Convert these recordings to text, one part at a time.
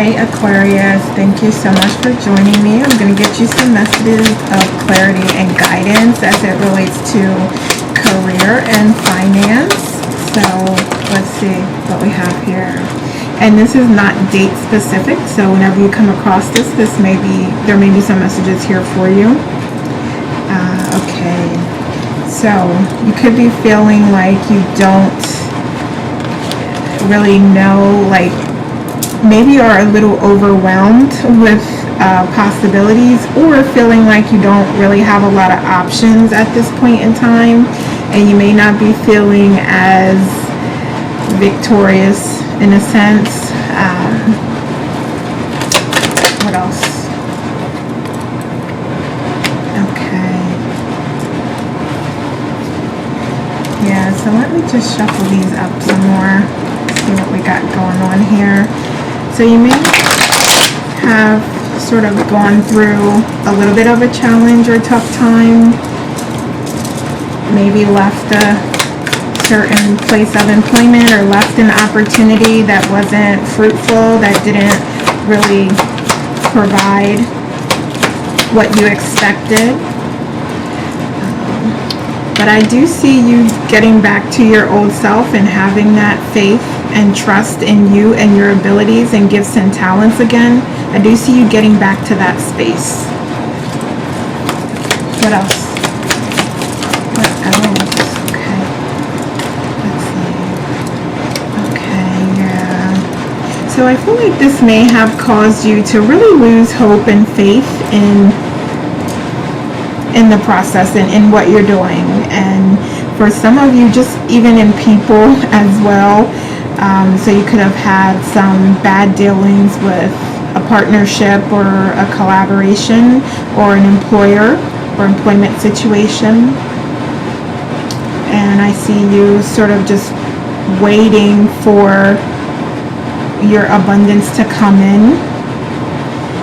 Hey Aquarius, thank you so much for joining me. I'm going to get you some messages of clarity and guidance as it relates to career and finance. So let's see what we have here. And this is not date specific, so whenever you come across this, there may be some messages here for you. Okay, so you could be feeling like you don't really know, like maybe you are a little overwhelmed with possibilities, or feeling like you don't really have a lot of options at this point in time, and you may not be feeling as victorious in a sense. What else? Okay. Yeah, so let me just shuffle these up some more, see what we got going on here. So you may have sort of gone through a little bit of a challenge or tough time, maybe left a certain place of employment or left an opportunity that wasn't fruitful, that didn't really provide what you expected. But I do see you getting back to your old self and having that faith and trust in you and your abilities and gifts and talents again. I do see you getting back to that space. What else? What else? Okay. Let's see. Okay, yeah. So I feel like this may have caused you to really lose hope and faith in the process and in what you're doing. And for some of you, just even in people as well. So you could have had some bad dealings with a partnership or a collaboration or an employer or employment situation. And I see you sort of just waiting for your abundance to come in,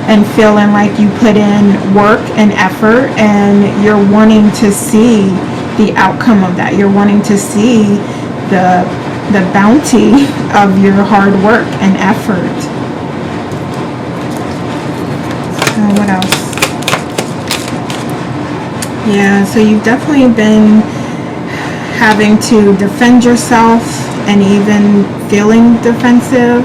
and feeling like you put in work and effort, and you're wanting to see the outcome of that. You're wanting to see the bounty of your hard work and effort. What else? Yeah, so you've definitely been having to defend yourself and even feeling defensive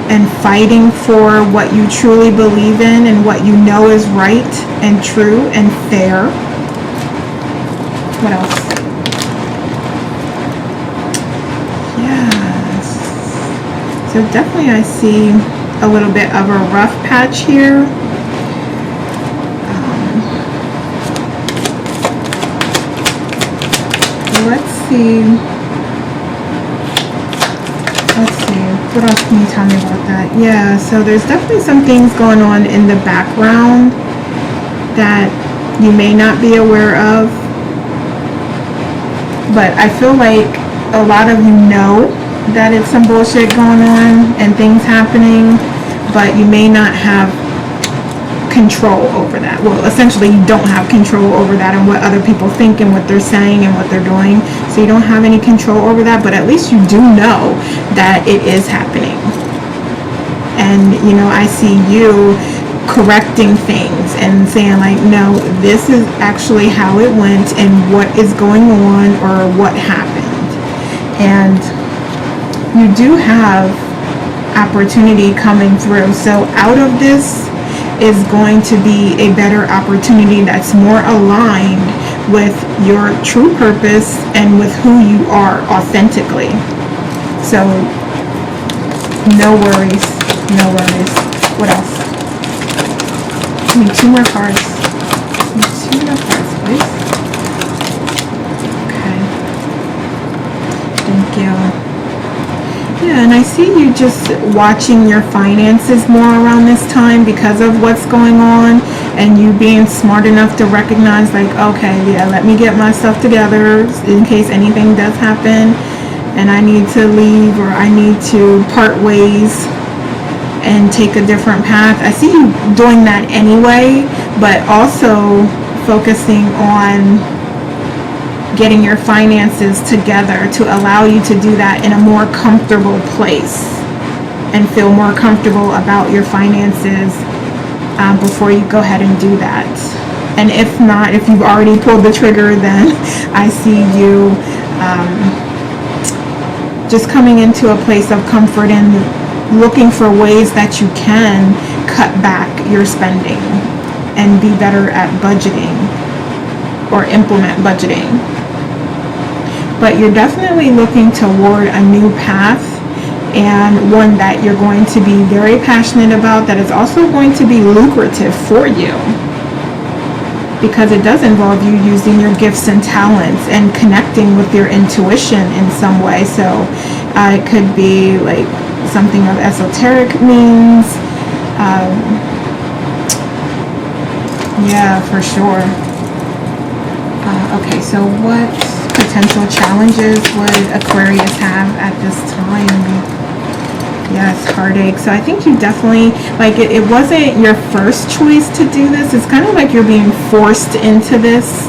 and fighting for what you truly believe in and what you know is right and true and fair. What else? Yes. So definitely I see a little bit of a rough patch here. Let's see. What else can you tell me about that? Yeah, so there's definitely some things going on in the background that you may not be aware of. But I feel like a lot of you know that it's some bullshit going on and things happening, but you may not have control over that. Well, essentially you don't have control over that and what other people think and what they're saying and what they're doing. So you don't have any control over that, but at least you do know that it is happening. And you know, I see you correcting things and saying like, no, this is actually how it went and what is going on or what happened. And you do have opportunity coming through. So out of this is going to be a better opportunity that's more aligned with your true purpose and with who you are authentically. So no worries, no worries. What else? Give me 2 more cards. Give me 2 more cards, please. Okay. Thank you. Yeah, and I see you just watching your finances more around this time because of what's going on, and you being smart enough to recognize like, okay, yeah, let me get myself together in case anything does happen and I need to leave or I need to part ways and take a different path. I see you doing that anyway, but also focusing on getting your finances together to allow you to do that in a more comfortable place and feel more comfortable about your finances before you go ahead and do that. And if not, if you've already pulled the trigger, then I see you just coming into a place of comfort and looking for ways that you can cut back your spending and be better at budgeting or implement budgeting. But you're definitely looking toward a new path, and one that you're going to be very passionate about, that is also going to be lucrative for you, because it does involve you using your gifts and talents and connecting with your intuition in some way. So it could be like something of esoteric means. Yeah, for sure. Okay, so what potential challenges would Aquarius have at this time? Yes, heartache. So I think you definitely, like, it wasn't your first choice to do this. It's kind of like you're being forced into this.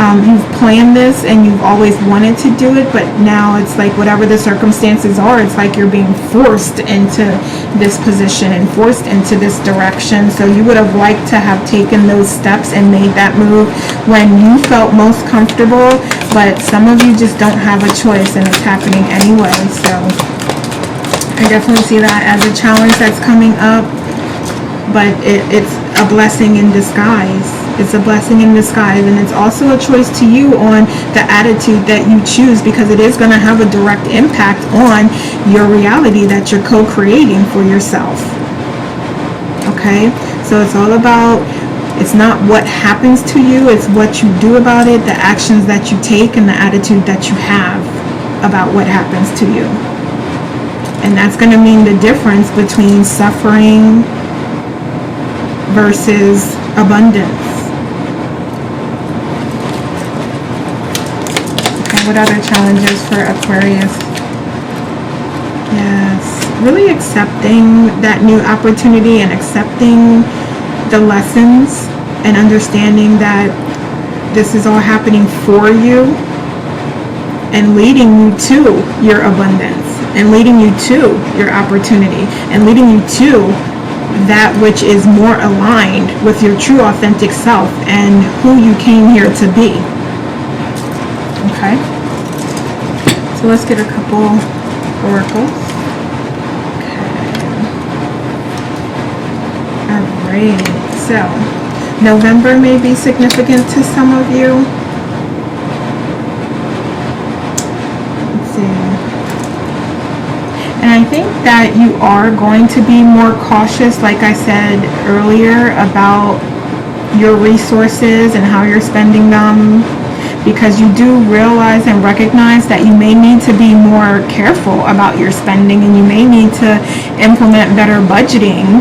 You've planned this and you've always wanted to do it, but now it's like whatever the circumstances are, it's like you're being forced into this position and forced into this direction. So you would have liked to have taken those steps and made that move when you felt most comfortable, but some of you just don't have a choice and it's happening anyway. So I definitely see that as a challenge that's coming up, but it's a blessing in disguise. It's a blessing in disguise, and it's also a choice to you on the attitude that you choose, because it is going to have a direct impact on your reality that you're co-creating for yourself. Okay? So it's all about, it's not what happens to you, it's what you do about it, the actions that you take, and the attitude that you have about what happens to you. And that's going to mean the difference between suffering versus abundance. Okay, what other challenges for Aquarius? Yes, really accepting that new opportunity and accepting the lessons and understanding that this is all happening for you and leading you to your abundance, and leading you to your opportunity, and leading you to that which is more aligned with your true authentic self and who you came here to be. Okay, so let's get a couple oracles. Okay, alright, so November may be significant to some of you. And I think that you are going to be more cautious, like I said earlier, about your resources and how you're spending them, because you do realize and recognize that you may need to be more careful about your spending, and you may need to implement better budgeting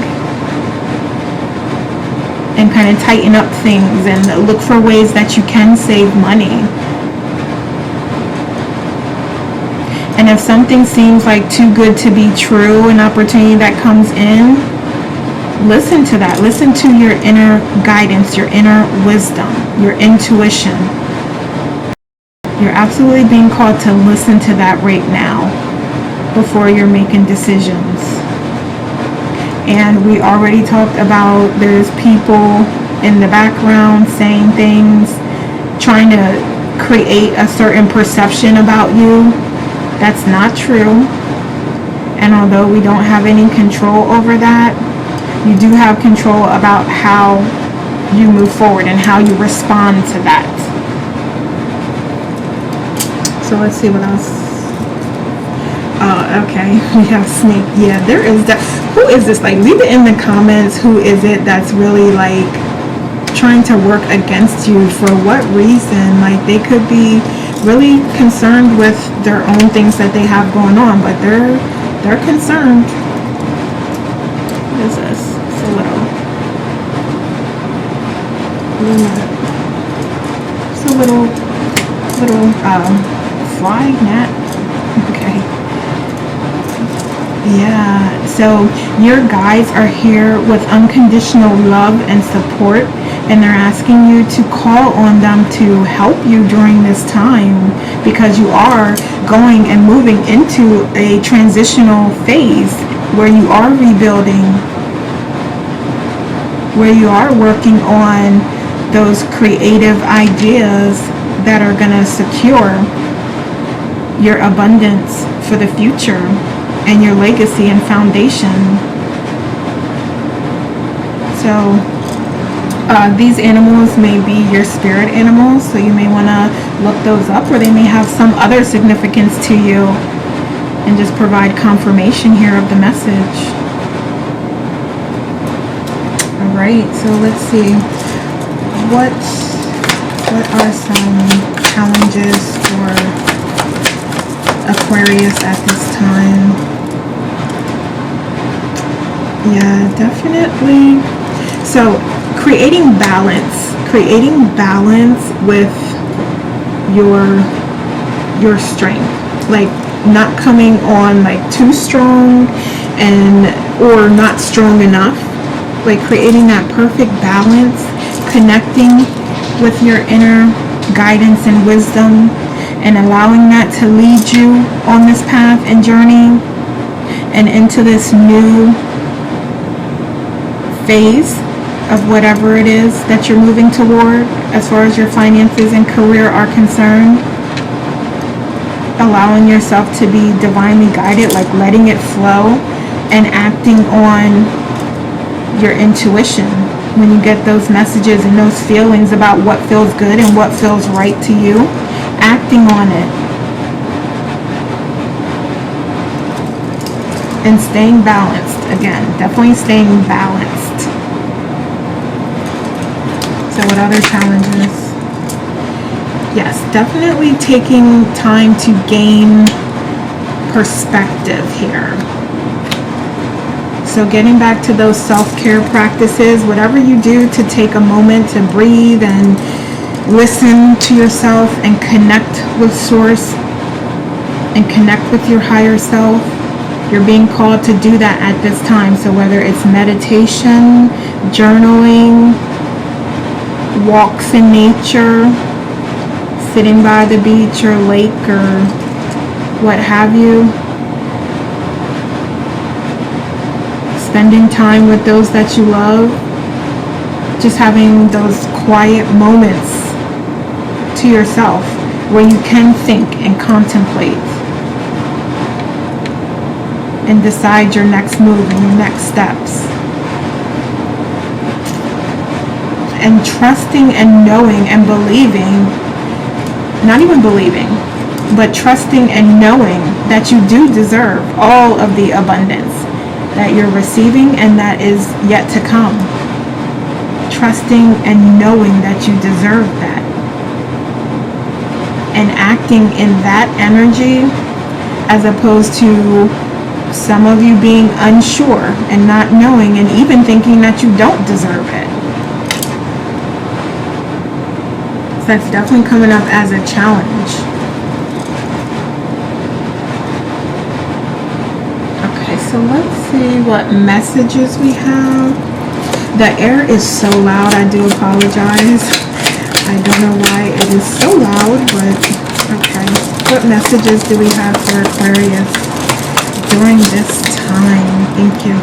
and kind of tighten up things and look for ways that you can save money. And if something seems like too good to be true, an opportunity that comes in, listen to that. Listen to your inner guidance, your inner wisdom, your intuition. You're absolutely being called to listen to that right now before you're making decisions. And we already talked about there's people in the background saying things, trying to create a certain perception about you. That's not true. And although we don't have any control over that, you do have control about how you move forward and how you respond to that. So let's see what else. Oh, okay. We have snake. Yeah, there is that. Who is this? Like, leave it in the comments. Who is it that's really like trying to work against you? For what reason? Like, they could be really concerned with their own things that they have going on, but they're concerned. What is this? It's a little fly gnat. Okay. Yeah, so your guides are here with unconditional love and support, and they're asking you to call on them to help you during this time, because you are going and moving into a transitional phase where you are rebuilding, where you are working on those creative ideas that are going to secure your abundance for the future and your legacy and foundation. So these animals may be your spirit animals, so you may want to look those up, or they may have some other significance to you, and just provide confirmation here of the message. All right, so let's see. What are some challenges for Aquarius at this time? Yeah, definitely. So creating balance with your strength, like not coming on like too strong or not strong enough, like creating that perfect balance, connecting with your inner guidance and wisdom, and allowing that to lead you on this path and journey and into this new phase of whatever it is that you're moving toward as far as your finances and career are concerned. Allowing yourself to be divinely guided, like letting it flow and acting on your intuition when you get those messages and those feelings about what feels good and what feels right to you, acting on it and staying balanced. Again, definitely staying balanced. So what other challenges? Yes, definitely taking time to gain perspective here. So getting back to those self-care practices, whatever you do to take a moment to breathe and listen to yourself and connect with Source and connect with your higher self, you're being called to do that at this time. So whether it's meditation, journaling, walks in nature, sitting by the beach or lake or what have you, spending time with those that you love, just having those quiet moments to yourself where you can think and contemplate and decide your next move and your next steps. And trusting and knowing and believing, not even believing, but trusting and knowing that you do deserve all of the abundance that you're receiving and that is yet to come. Trusting and knowing that you deserve that. And acting in that energy, as opposed to some of you being unsure and not knowing and even thinking that you don't deserve it. So that's definitely coming up as a challenge. Okay, so let's see what messages we have. The air is so loud, I do apologize. I don't know why it is so loud, but okay. What messages do we have for Aquarius during this time? Thank you.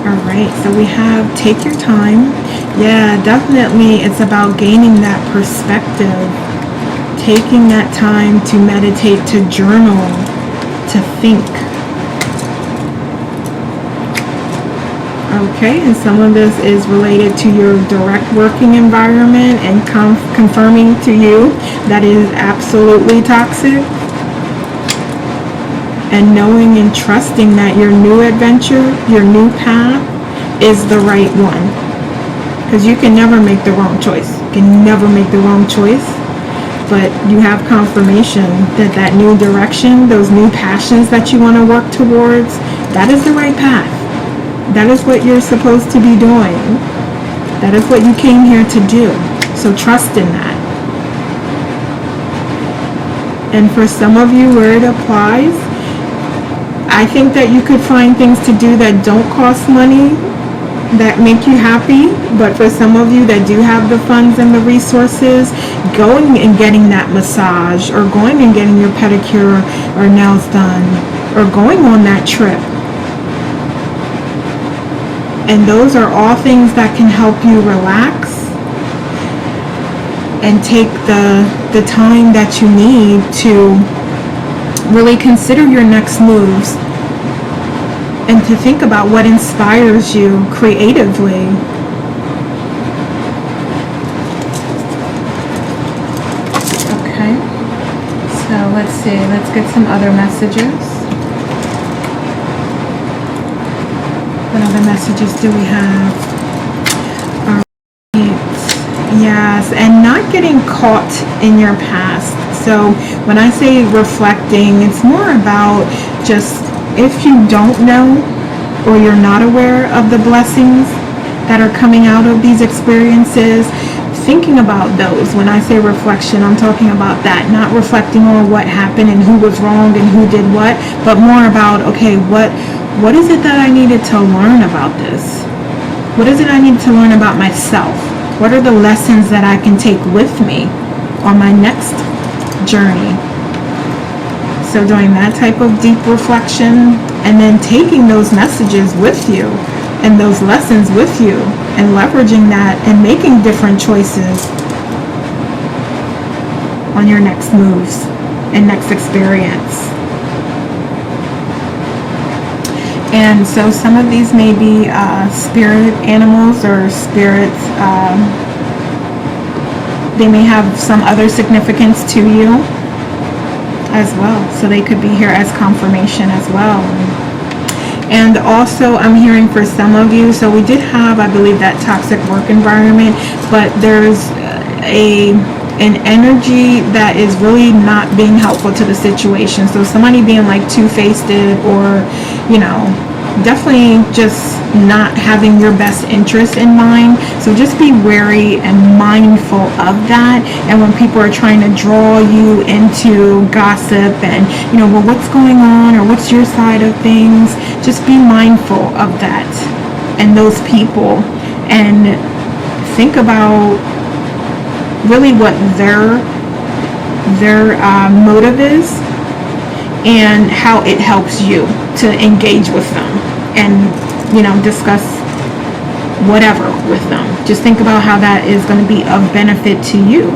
Alright, so we have take your time. Yeah, definitely it's about gaining that perspective. Taking that time to meditate, to journal, to think. Okay, and some of this is related to your direct working environment and confirming to you that it is absolutely toxic. And knowing and trusting that your new adventure, your new path is the right one. Because you can never make the wrong choice. You can never make the wrong choice. But you have confirmation that that new direction, those new passions that you want to work towards, that is the right path. That is what you're supposed to be doing. That is what you came here to do. So trust in that. And for some of you where it applies, I think that you could find things to do that don't cost money, that make you happy. But for some of you that do have the funds and the resources, going and getting that massage, or going and getting your pedicure or nails done, or going on that trip, And those are all things that can help you relax and take the time that you need to really consider your next moves and to think about what inspires you creatively. Okay, so let's see, let's get some other messages. What other messages do we have? All right. Yes, and not getting caught in your past. So when I say reflecting, it's more about just, if you don't know or you're not aware of the blessings that are coming out of these experiences, thinking about those. When I say reflection, I'm talking about that, not reflecting on what happened and who was wrong and who did what, but more about, okay, what is it that I needed to learn about this? What is it I need to learn about myself? What are the lessons that I can take with me on my next journey? So doing that type of deep reflection, and then taking those messages with you and those lessons with you and leveraging that and making different choices on your next moves and next experience. And so some of these may be spirit animals or spirits. They may have some other significance to you as well. So they could be here as confirmation as well. And also I'm hearing for some of you, so we did have, I believe, that toxic work environment, but there's an energy that is really not being helpful to the situation. So somebody being like two-faced or, you know, definitely just not having your best interest in mind. So just be wary and mindful of that. And when people are trying to draw you into gossip and, you know, well, what's going on or what's your side of things, just be mindful of that and those people, and think about really what their motive is and how it helps you to engage with them and, you know, discuss whatever with them. Just think about how that is going to be of benefit to you.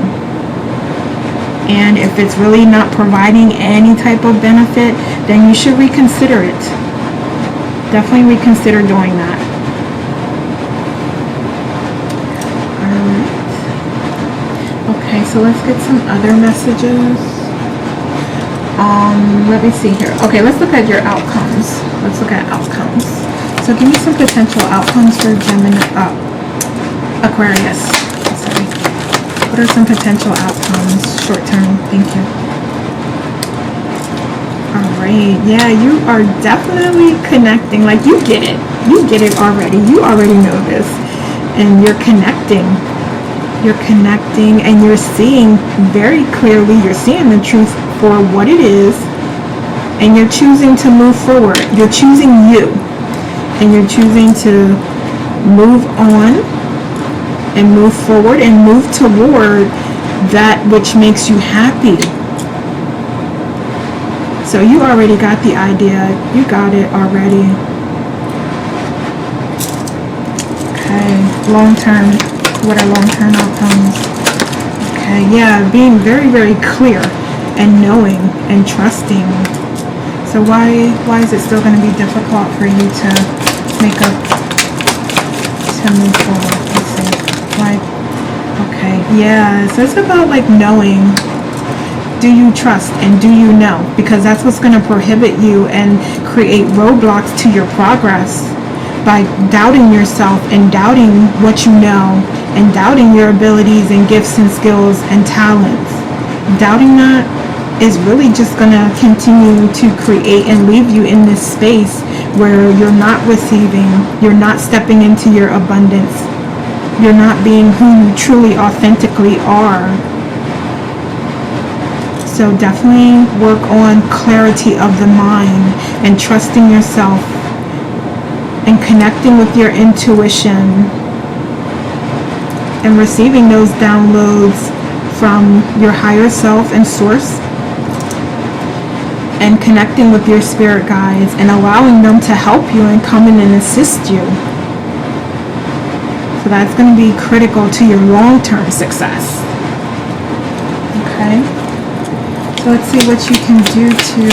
And if it's really not providing any type of benefit, then you should reconsider it. Definitely reconsider doing that. Okay, so let's get some other messages. Let me see here. Okay, let's look at your outcomes. Let's look at outcomes. So give me some potential outcomes for Aquarius. Sorry. What are some potential outcomes short term? Thank you. All right. Yeah, you are definitely connecting. Like, you get it. You get it already. You already know this. And you're connecting. You're connecting and you're seeing very clearly. You're seeing the truth for what it is, and you're choosing to move forward. You're choosing you, and you're choosing to move on and move forward and move toward that which makes you happy. So you already got the idea. You got it already. Okay, long term. What are long-term outcomes? Okay, yeah, being very, very clear and knowing and trusting. So why is it still going to be difficult for you to make up, to move forward? Let's see. Why? Okay, yeah, so it's about like knowing. Do you trust and do you know? Because that's what's going to prohibit you and create roadblocks to your progress, by doubting yourself and doubting what you know and doubting your abilities and gifts and skills and talents. Doubting that is really just going to continue to create and leave you in this space where you're not receiving, you're not stepping into your abundance, you're not being who you truly authentically are. So definitely work on clarity of the mind and trusting yourself and connecting with your intuition and receiving those downloads from your higher self and source, and connecting with your spirit guides and allowing them to help you and come in and assist you So that's going to be critical to your long-term success. Okay. So let's see what you can do to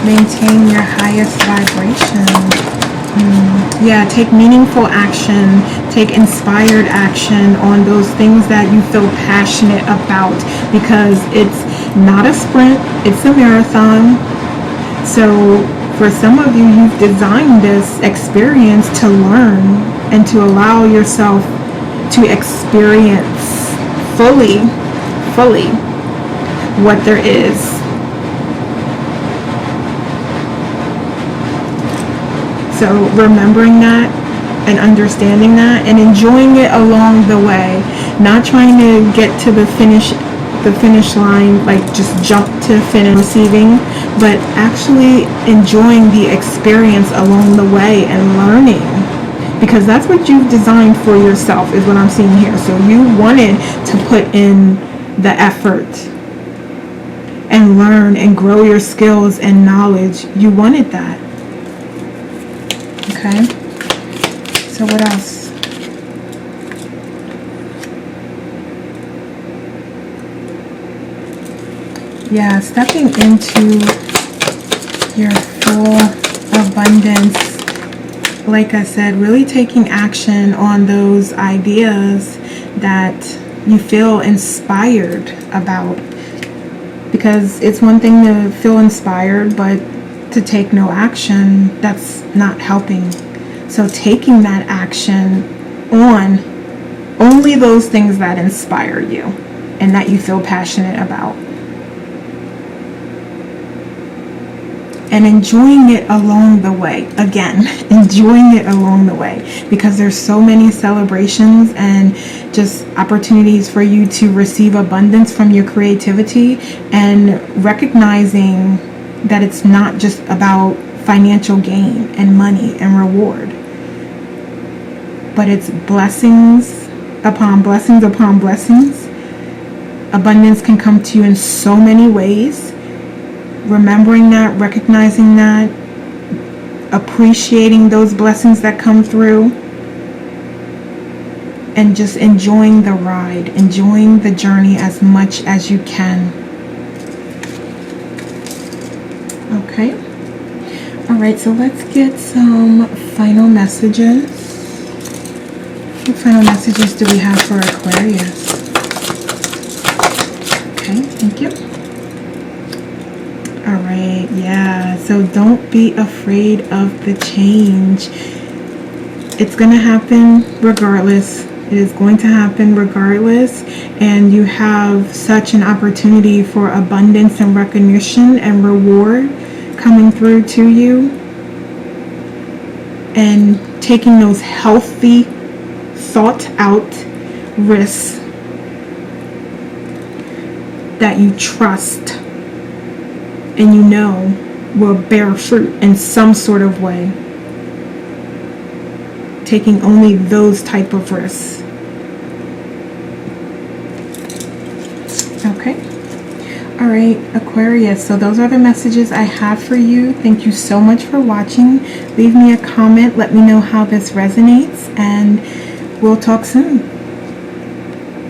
maintain your highest vibration. Yeah, take meaningful action, take inspired action on those things that you feel passionate about, because it's not a sprint, it's a marathon. So for some of you, you've designed this experience to learn and to allow yourself to experience fully what there is. So remembering that and understanding that and enjoying it along the way, not trying to get to the finish line, like just jump to finish receiving, but actually enjoying the experience along the way and learning, because that's what you've designed for yourself, is what I'm seeing here. So you wanted to put in the effort and learn and grow your skills and knowledge. You wanted that. Okay, so what else? Yeah, stepping into your full abundance. Like I said, really taking action on those ideas that you feel inspired about. Because it's one thing to feel inspired, but to take no action, that's not helping. So taking that action on only those things that inspire you and that you feel passionate about, and enjoying it along the way. Again, enjoying it along the way, because there's so many celebrations and just opportunities for you to receive abundance from your creativity, and recognizing that it's not just about financial gain and money and reward, but it's blessings upon blessings upon blessings. Abundance can come to you in so many ways. Remembering that, recognizing that, appreciating those blessings that come through, and just enjoying the ride, enjoying the journey as much as you can. Okay. All right, so let's get some final messages. What final messages do we have for Aquarius? Okay, thank you. All right, yeah, so don't be afraid of the change. It's going to happen regardless. It is going to happen regardless, and you have such an opportunity for abundance and recognition and reward coming through to you, and taking those healthy, thought out risks that you trust and you know will bear fruit in some sort of way. Taking only those type of risks. Okay. All right, Aquarius, so those are the messages I have for you. Thank you so much for watching. Leave me a comment. Let me know how this resonates, and we'll talk soon.